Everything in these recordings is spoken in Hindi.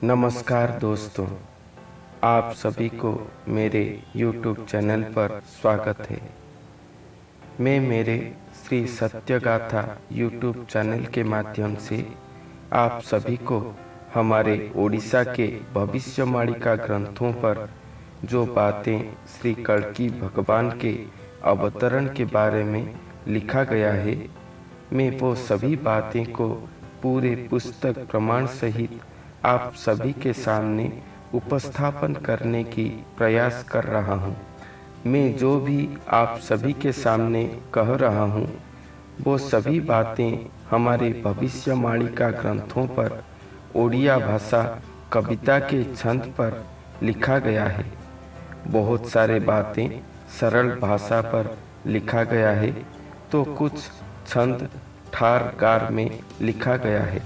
नमस्कार दोस्तों, आप सभी को मेरे YouTube चैनल पर स्वागत है। मैं मेरे श्री सत्यगाथा YouTube चैनल के माध्यम से आप सभी को हमारे ओडिशा के भविष्यवाणिका ग्रंथों पर जो बातें श्री कल्कि भगवान के अवतरण के बारे में लिखा गया है, मैं वो सभी बातें को पूरे पुस्तक प्रमाण सहित आप सभी के सामने उपस्थापन करने की प्रयास कर रहा हूँ। मैं जो भी आप सभी के सामने कह रहा हूँ वो सभी बातें हमारे भविष्यवाणिका ग्रंथों पर ओडिया भाषा कविता के छंद पर लिखा गया है। बहुत सारे बातें सरल भाषा पर लिखा गया है तो कुछ छंद ठार गार में लिखा गया है।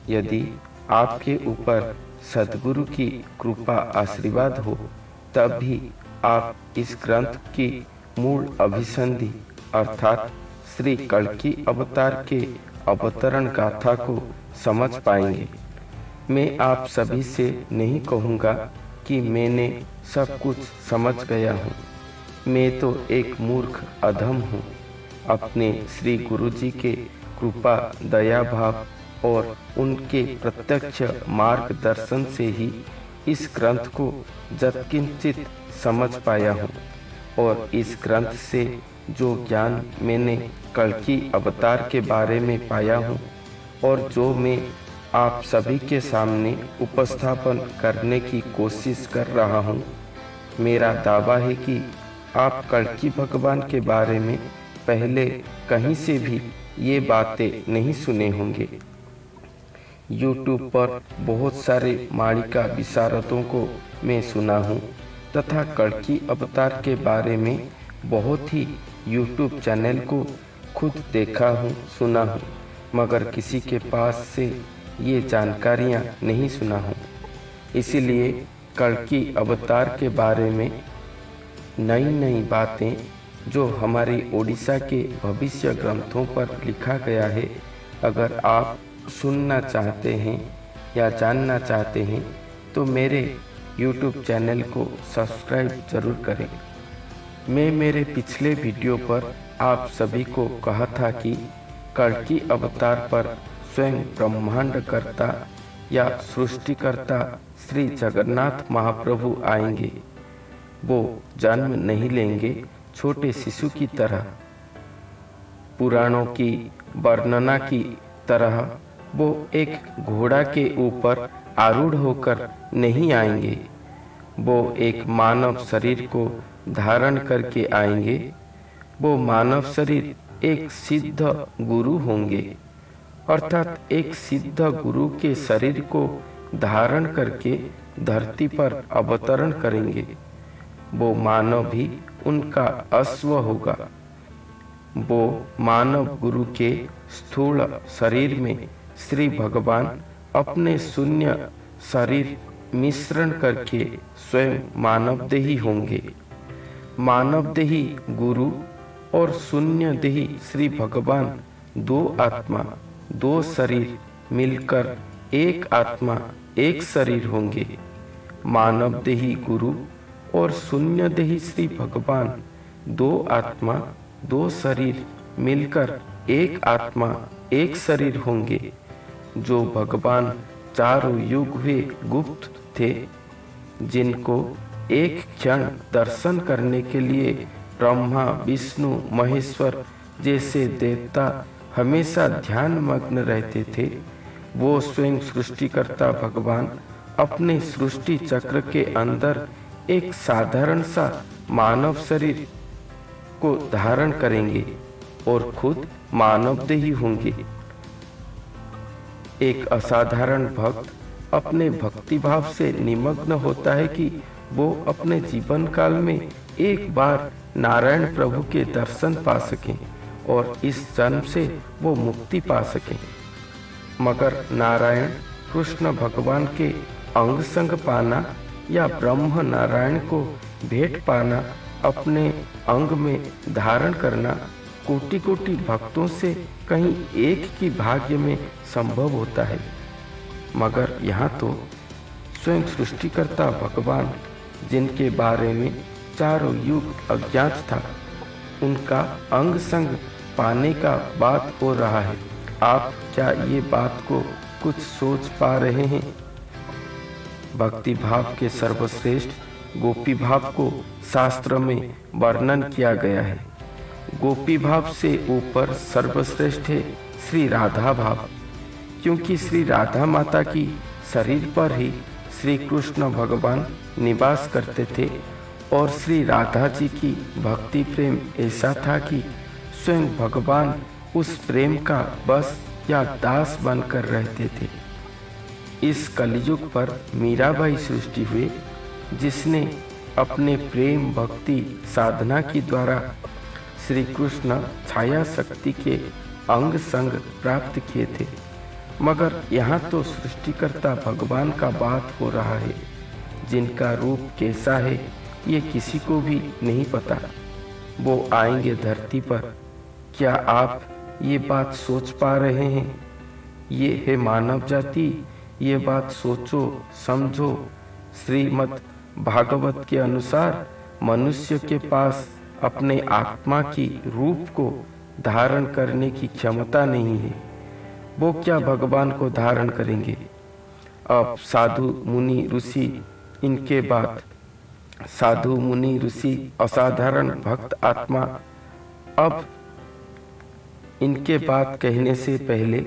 यदि आपके ऊपर सद्गुरु की कृपा आशीर्वाद हो तब भी आप इस ग्रंथ की मूल अभिसंधि अर्थात श्री कल्कि अवतार के अवतरण गाथा को समझ पाएंगे। मैं आप सभी से नहीं कहूँगा कि मैंने सब कुछ समझ गया हूँ। मैं तो एक मूर्ख अधम हूँ। अपने श्री गुरु जी के कृपा दया भाव और उनके प्रत्यक्ष मार्गदर्शन से ही इस ग्रंथ को यत्किंचित समझ पाया हूँ और इस ग्रंथ से जो ज्ञान मैंने कल्कि अवतार के बारे में पाया हूँ और जो मैं आप सभी के सामने उपस्थापन करने की कोशिश कर रहा हूँ, मेरा दावा है कि आप कल्कि भगवान के बारे में पहले कहीं से भी ये बातें नहीं सुने होंगे। YouTube पर बहुत सारे माणिका विशारदों को मैं सुना हूँ तथा कल्कि अवतार के बारे में बहुत ही YouTube चैनल को खुद देखा हूँ, सुना हूँ, मगर किसी के पास से ये जानकारियाँ नहीं सुना हूँ। इसीलिए कल्कि अवतार के बारे में नई नई बातें जो हमारे ओडिशा के भविष्य ग्रंथों पर लिखा गया है, अगर आप सुनना चाहते हैं या जानना चाहते हैं तो मेरे YouTube चैनल को सब्सक्राइब जरूर करें। मैं मेरे पिछले वीडियो पर आप सभी को कहा था कि कल्कि अवतार पर स्वयं ब्रह्मांडकर्ता या सृष्टिकर्ता श्री जगन्नाथ महाप्रभु आएंगे। वो जन्म नहीं लेंगे छोटे शिशु की तरह, पुराणों की वर्णना की तरह वो एक घोड़ा के ऊपर आरूढ़ होकर नहीं आएंगे। वो एक मानव शरीर को धारण करके आएंगे। वो मानव शरीर एक सिद्ध गुरु होंगे, अर्थात एक सिद्ध गुरु के शरीर को धारण करके धरती पर अवतरण करेंगे। वो मानव भी उनका अश्व होगा। वो मानव गुरु के स्थूल शरीर में श्री भगवान अपने शून्य शरीर मिश्रण करके स्वयं मानवदेही होंगे। मानवदेही गुरु और शून्य देही श्री भगवान दो आत्मा दो शरीर मिलकर एक आत्मा एक शरीर होंगे। मानवदेही गुरु और शून्य देही श्री भगवान दो आत्मा दो शरीर मिलकर एक आत्मा एक शरीर होंगे। जो भगवान चारों युग हुए गुप्त थे, जिनको एक क्षण दर्शन करने के लिए ब्रह्मा विष्णु महेश्वर जैसे देवता हमेशा ध्यान मग्न रहते थे, वो स्वयं सृष्टिकर्ता भगवान अपने सृष्टि चक्र के अंदर एक साधारण सा मानव शरीर को धारण करेंगे और खुद मानवदेही होंगे। एक असाधारण भक्त अपने भक्ति भाव से निमग्न होता है कि वो अपने जीवन काल में एक बार नारायण प्रभु के दर्शन पा सकें और इस जन्म से वो मुक्ति पा सकें। मगर नारायण कृष्ण भगवान के अंग संग पाना या ब्रह्म नारायण को भेंट पाना, अपने अंग में धारण करना कोटि कोटि भक्तों से कहीं एक की भाग्य में संभव होता है। मगर यहाँ तो स्वयं सृष्टिकर्ता भगवान, जिनके बारे में चारों युग अज्ञात था, उनका अंग संग पाने का बात हो रहा है। आप क्या ये बात को कुछ सोच पा रहे हैं? भक्ति भाव के सर्वश्रेष्ठ गोपी भाव को शास्त्र में वर्णन किया गया है। गोपी भाव से ऊपर सर्वश्रेष्ठ है श्री राधा भाव, क्योंकि श्री राधा माता की शरीर पर ही श्री कृष्ण भगवान निवास करते थे और श्री राधा जी की भक्ति प्रेम ऐसा था कि स्वयं भगवान उस प्रेम का बस या दास बनकर रहते थे। इस कलयुग पर मीराबाई सृष्टि हुए, जिसने अपने प्रेम भक्ति साधना के द्वारा श्री कृष्ण छाया शक्ति के अंग संग प्राप्त किए थे। मगर यहाँ तो सृष्टिकर्ता भगवान का बात हो रहा है, जिनका रूप कैसा है ये किसी को भी नहीं पता। वो आएंगे धरती पर। क्या आप ये बात सोच पा रहे हैं? ये है मानव जाति, ये बात सोचो समझो। श्रीमद् भागवत के अनुसार मनुष्य के पास अपने आत्मा की रूप को धारण करने की क्षमता नहीं है। वो क्या भगवान को धारण करेंगे? अब साधु मुनि ऋषि, इनके बाद साधु मुनि ऋषि असाधारण भक्त आत्मा। अब इनके बात कहने से पहले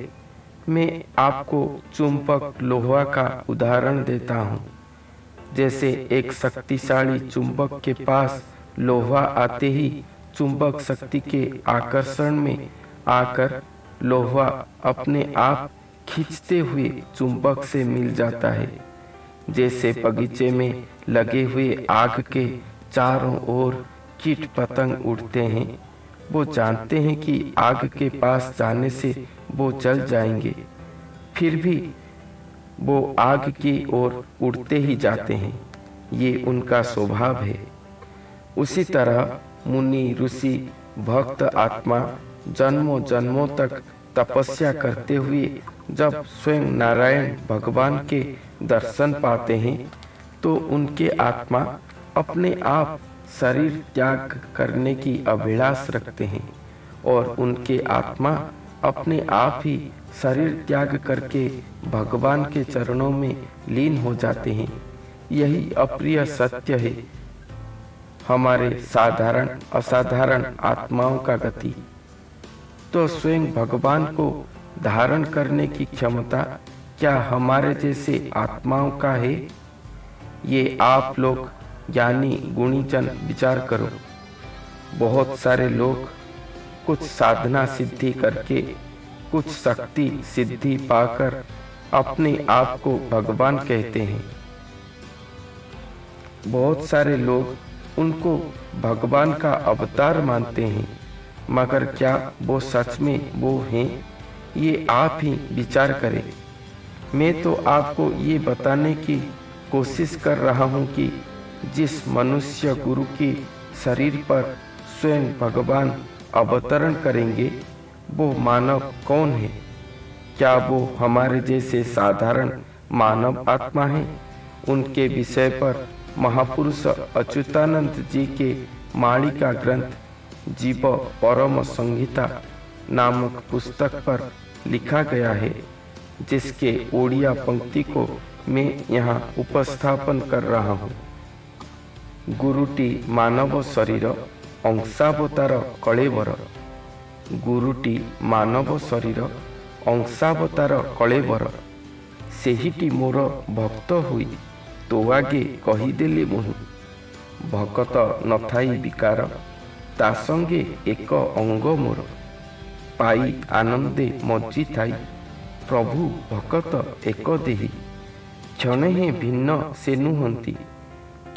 मैं आपको चुंबक लोहा का उदाहरण देता हूँ। जैसे एक शक्तिशाली चुंबक के पास लोहा आते ही चुंबक शक्ति के आकर्षण में आकर लोहा अपने आप खींचते हुए चुंबक से मिल जाता है। जैसे बगीचे में लगे हुए आग के चारों ओर कीट पतंग उड़ते हैं, वो जानते हैं कि आग के पास जाने से वो जल जाएंगे, फिर भी वो आग की ओर उड़ते ही जाते हैं। ये उनका स्वभाव है। उसी तरह मुनि ऋषि भक्त आत्मा जन्मों जन्मों तक तपस्या करते हुए जब स्वयं नारायण भगवान के दर्शन पाते हैं, तो उनके आत्मा अपने आप शरीर त्याग करने की अभिलाष रखते हैं और उनके आत्मा अपने आप ही शरीर त्याग करके भगवान के चरणों में लीन हो जाते हैं। यही अप्रिय सत्य है हमारे साधारण असाधारण आत्माओं का गति। तो स्वयं भगवान को धारण करने की क्षमता क्या हमारे जैसे आत्माओं का है? ये आप लोग ज्ञानी गुणीजन विचार करो। बहुत सारे लोग कुछ साधना सिद्धि करके, कुछ शक्ति सिद्धि पाकर अपने आप को भगवान कहते हैं। बहुत सारे लोग उनको भगवान का अवतार मानते हैं, मगर क्या वो सच में वो हैं? ये आप ही विचार करें। मैं तो आपको ये बताने की कोशिश कर रहा हूँ कि जिस मनुष्य गुरु की शरीर पर स्वयं भगवान अवतरण करेंगे, वो मानव कौन है? क्या वो हमारे जैसे साधारण मानव आत्मा हैं? उनके विषय पर महापुरुष अच्युतानंद जी के माणिका ग्रंथ जीव परम संहिता नामक पुस्तक पर लिखा गया है, जिसके ओडिया पंक्ति को मैं यहाँ उपस्थापन कर रहा हूँ। गुरुटी मानव शरीर अंशावतार कलेवर, गुरुटी मानव शरीर अंशावतार कलेवर, सेहिटी मोर भक्त हुई तो आगे कहीदेली मुहि, भकत नथाई विकार ता संगे एक अंग मोर, पाई आनंदे मज्जी थाई प्रभु भकत एक देही, क्षण हे भिन्न से नुहंती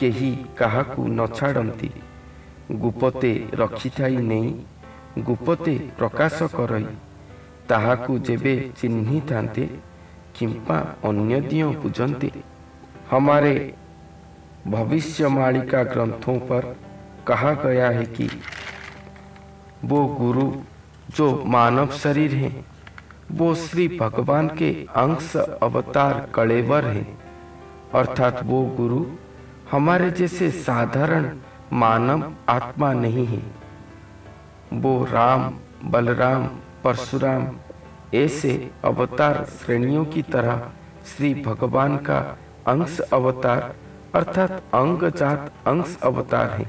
केही काहाकू न छाड़ती, गुपते रखिथाई नहीं गुपते प्रकाश करई, ताहाकू जेबे चिन्ही थांते किंपा अन्य दियों पूजन्ते। हमारे भविष्य मालिका ग्रंथों पर कहा गया है कि वो गुरु जो मानव शरीर है, वो श्री भगवान के अंश अवतार कलेवर हैं अर्थात वो गुरु हमारे जैसे साधारण मानव आत्मा नहीं है। वो राम, बलराम, परशुराम ऐसे अवतार श्रेणियों की तरह श्री भगवान का अंश अवतार अर्थात अंगजात अंश अवतार है।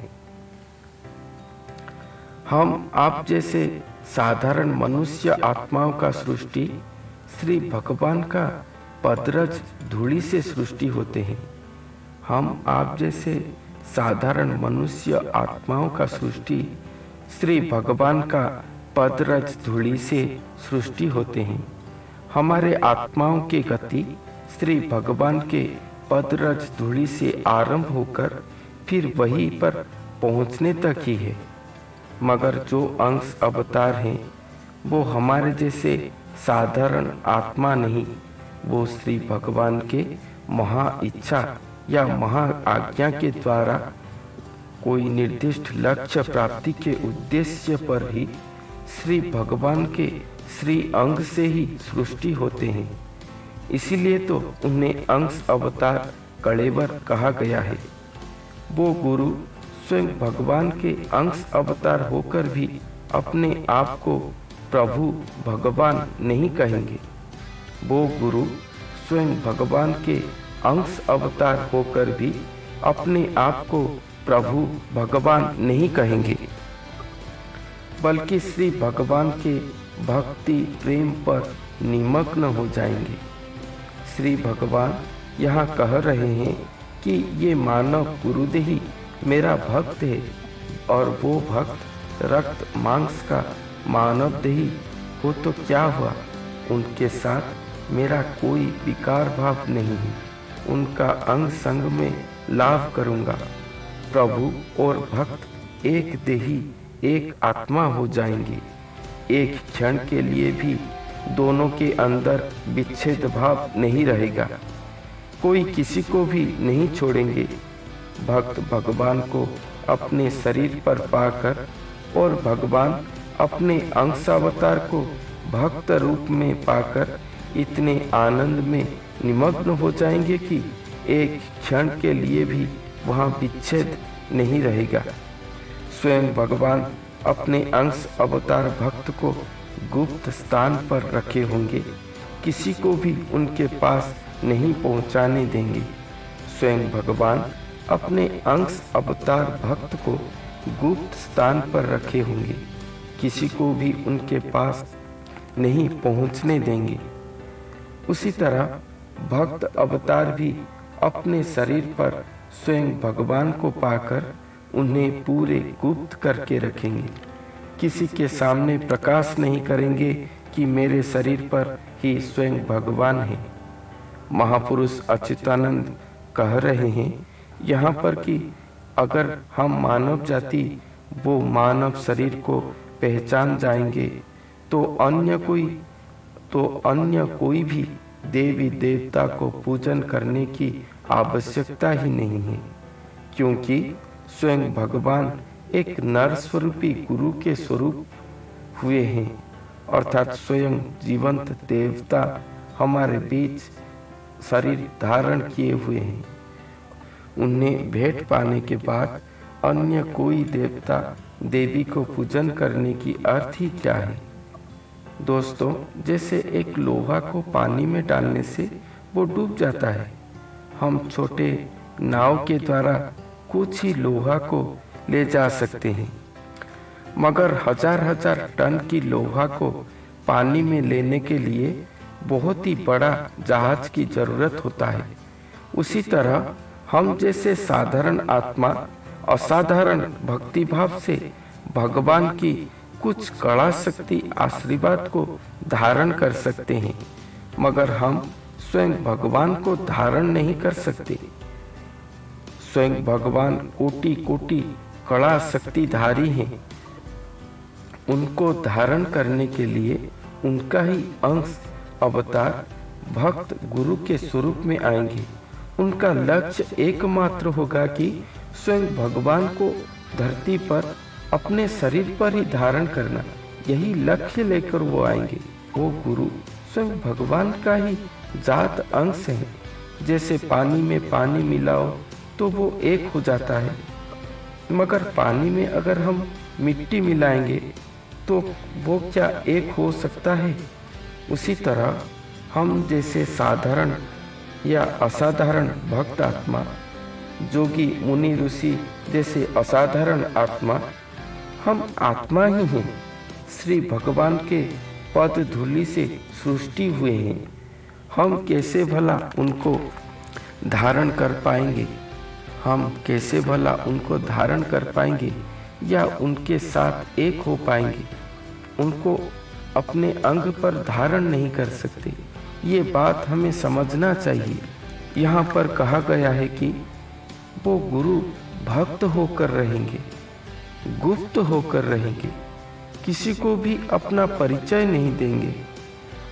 हम आप जैसे साधारण मनुष्य आत्माओं का सृष्टि श्री भगवान का पदरज धूलि से सृष्टि होते हैं। हम आप जैसे साधारण मनुष्य आत्माओं का सृष्टि श्री भगवान का पदरज धूलि से सृष्टि होते हैं। हमारे आत्माओं की गति श्री भगवान के पदरज धूलि से आरंभ होकर फिर वहीं पर पहुंचने तक ही है। मगर जो अंश अवतार हैं वो हमारे जैसे साधारण आत्मा नहीं, वो श्री भगवान के महा इच्छा या महा आज्ञा के द्वारा कोई निर्दिष्ट लक्ष्य प्राप्ति के उद्देश्य पर ही श्री भगवान के श्री अंग से ही सृष्टि होते हैं। इसीलिए तो उन्हें अंश अवतार कलेवर कहा गया है। वो गुरु स्वयं भगवान के अंश अवतार होकर भी अपने आप को प्रभु भगवान नहीं कहेंगे। वो गुरु स्वयं भगवान के अंश अवतार होकर भी अपने आप को प्रभु भगवान नहीं कहेंगे, बल्कि श्री भगवान के भक्ति प्रेम पर निमग्न हो जाएंगे। श्री भगवान यहाँ कह रहे हैं कि ये मानव गुरुदेही मेरा भक्त है और वो भक्त रक्त मांस का मानव देही हो तो क्या हुआ, उनके साथ मेरा कोई विकार भाव नहीं है। उनका अंग संग में लाभ करूंगा। प्रभु और भक्त एक देही एक आत्मा हो जाएंगे। एक क्षण के लिए भी दोनों के अंदर विच्छेद भाव नहीं रहेगा। कोई किसी को भी नहीं छोड़ेंगे। भक्त भगवान को अपने शरीर पर पाकर और भगवान अपने अंशावतार को भक्त रूप में पाकर इतने आनंद में निमग्न हो जाएंगे कि एक क्षण के लिए भी वहाँ विच्छेद नहीं रहेगा। स्वयं भगवान अपने अंश अवतार भक्त को गुप्त स्थान पर रखे होंगे, किसी को भी उनके पास नहीं पहुंचाने देंगे। स्वयं भगवान अपने अंश अवतार भक्त को गुप्त स्थान पर रखे होंगे, किसी को भी उनके पास नहीं पहुंचने देंगे। उसी तरह भक्त अवतार भी अपने शरीर पर स्वयं भगवान को पाकर उन्हें पूरे गुप्त करके रखेंगे। किसी के सामने प्रकाश नहीं करेंगे कि मेरे शरीर पर ही स्वयं भगवान है। महापुरुष अच्युतानंद कह रहे हैं यहाँ पर कि अगर हम मानव जाति वो मानव शरीर को पहचान जाएंगे तो अन्य कोई भी देवी देवता को पूजन करने की आवश्यकता ही नहीं है, क्योंकि स्वयं भगवान एक नर स्वरूपी गुरु के स्वरूप हुए हैं, अर्थात स्वयं जीवंत देवता हमारे बीच शरीर धारण किए हुए हैं। उन्हें भेंट पाने के बाद अन्य कोई देवता देवी को पूजन करने की अर्थ ही क्या है। दोस्तों, जैसे एक लोहा को पानी में डालने से वो डूब जाता है, हम छोटे नाव के द्वारा कुछ ही लोहा को ले जा सकते हैं, मगर हजार हजार टन की लोहा को पानी में लेने के लिए बहुत ही बड़ा जहाज की जरूरत होता है। उसी तरह हम जैसे साधारण आत्मा असाधारण भक्ति भाव से भगवान की कुछ कड़ा शक्ति आशीर्वाद को धारण कर सकते हैं, मगर हम स्वयं भगवान को धारण नहीं कर सकते। स्वयं भगवान कोटि कोटि कड़ा शक्तिधारी हैं। उनको धारण करने के लिए उनका ही अंश अवतार भक्त गुरु के स्वरूप में आएंगे। उनका लक्ष्य एकमात्र होगा कि स्वयं भगवान को धरती पर अपने शरीर पर ही धारण करना, यही लक्ष्य लेकर वो आएंगे। वो गुरु स्वयं भगवान का ही जात अंश है। जैसे पानी में पानी मिलाओ तो वो एक हो जाता है, मगर पानी में अगर हम मिट्टी मिलाएंगे तो वो क्या एक हो सकता है? उसी तरह हम जैसे साधारण या असाधारण भक्त आत्मा, जोगी मुनि ऋषि जैसे असाधारण आत्मा, हम आत्मा ही हैं। श्री भगवान के पद धूलि से सृष्टि हुए हैं। हम कैसे भला उनको धारण कर पाएंगे? हम कैसे भला उनको धारण कर पाएंगे या उनके साथ एक हो पाएंगे? उनको अपने अंग पर धारण नहीं कर सकते। ये बात हमें समझना चाहिए। यहाँ पर कहा गया है कि वो गुरु भक्त होकर रहेंगे, गुप्त होकर रहेंगे, किसी को भी अपना परिचय नहीं देंगे।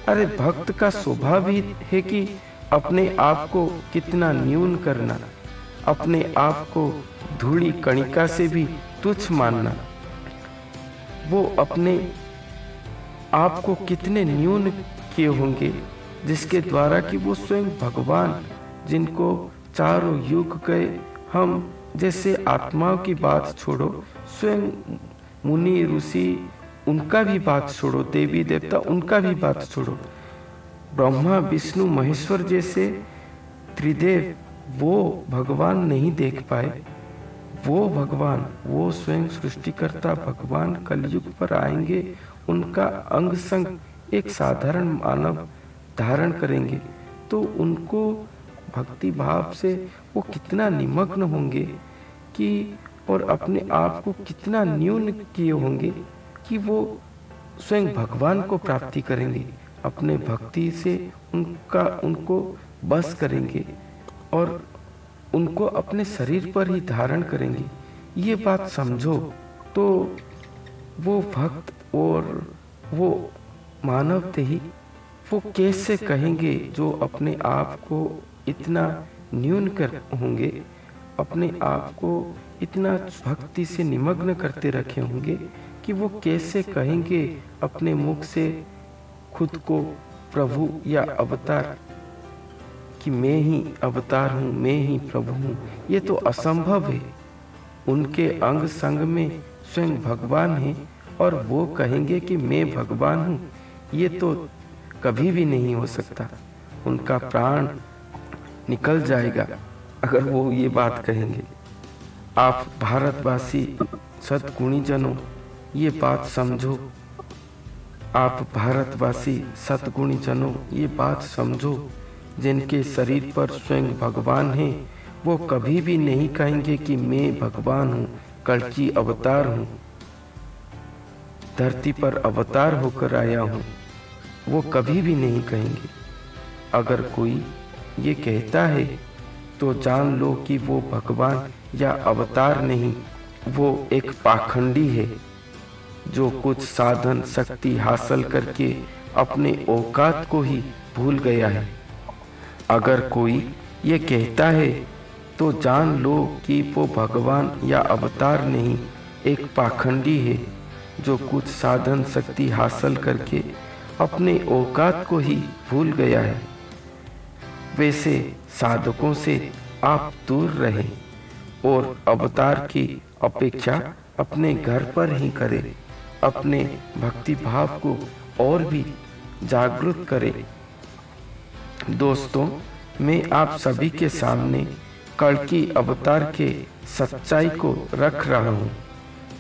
अरे भक्त का स्वभाव ही है कि अपने आप को कितना न्यून करना, अपने आप को धूली कणिका से भी तुच्छ मानना। वो अपने आप को कितने न्यून किए होंगे, जिसके द्वारा कि वो स्वयं भगवान, जिनको चारों युग गए, हम जैसे आत्माओं की बात छोड़ो, स्वयं मुनि ऋषि उनका भी बात छोड़ो, देवी देवता उनका भी बात छोड़ो, ब्रह्मा विष्णु महेश्वर जैसे त्रिदेव वो भगवान नहीं देख पाए। वो भगवान, वो स्वयं सृष्टिकर्ता भगवान कलयुग पर आएंगे, उनका अंग संग एक साधारण मानव धारण करेंगे, तो उनको भक्ति भाव से वो कितना निमग्न होंगे कि, और अपने आप को कितना न्यून किए होंगे कि वो स्वयं भगवान को प्राप्ति करेंगे। अपने भक्ति से उनको बस करेंगे और उनको अपने शरीर पर ही धारण करेंगे। ये बात समझो तो वो भक्त और वो मानव थे ही, वो कैसे कहेंगे जो अपने आप को इतना न्यून कर होंगे, अपने आप को इतना भक्ति से निमग्न करते रखे होंगे कि वो कैसे कहेंगे अपने मुख से खुद को प्रभु या अवतार, कि मैं ही अवतार हूँ, मैं ही प्रभु हूँ। ये तो असंभव है। उनके अंग संग में स्वयं भगवान है और वो कहेंगे कि मैं भगवान हूँ, ये तो कभी भी नहीं हो सकता। उनका प्राण निकल जाएगा अगर वो ये बात कहेंगे। आप भारतवासी सद्गुणी जनों, ये बात समझो। आप भारतवासी सद्गुणी जनों, ये बात समझो। जिनके शरीर पर स्वयं भगवान है, वो कभी भी नहीं कहेंगे कि मैं भगवान हूँ, कल्कि अवतार हूँ, धरती पर अवतार होकर आया हूँ। वो कभी भी नहीं कहेंगे। अगर कोई ये कहता है तो जान लो कि वो भगवान या अवतार नहीं, वो एक पाखंडी है, जो कुछ साधन शक्ति हासिल करके अपने औकात को ही भूल गया है। अगर कोई ये कहता है तो जान लो कि वो भगवान या अवतार नहीं, एक पाखंडी है, जो कुछ साधन शक्ति हासिल करके अपने औकात को ही भूल गया है। वैसे साधकों से आप दूर रहें और अवतार की अपेक्षा अपने घर पर ही करें। अपने भक्ति भाव को और भी जागृत करें। दोस्तों, मैं आप सभी के सामने कल्कि अवतार के सच्चाई को रख रहा हूँ।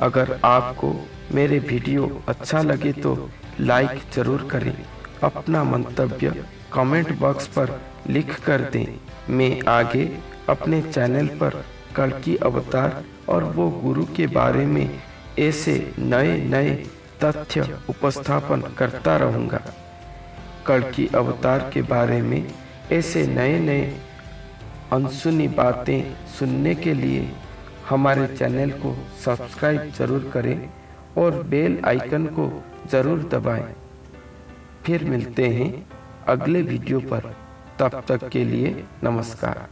अगर आपको मेरे वीडियो अच्छा लगे तो लाइक जरूर करें। अपना मंतव्य कमेंट बॉक्स पर लिख कर दें। मैं आगे अपने चैनल पर कल्कि अवतार और वो गुरु के बारे में ऐसे नए नए तथ्य उपस्थापन करता रहूँगा। कल्कि अवतार के बारे में ऐसे नए नए अनसुनी बातें सुनने के लिए हमारे चैनल को सब्सक्राइब जरूर करें और बेल आइकन को जरूर दबाएं। फिर मिलते हैं अगले वीडियो पर। तब तक के लिए नमस्कार।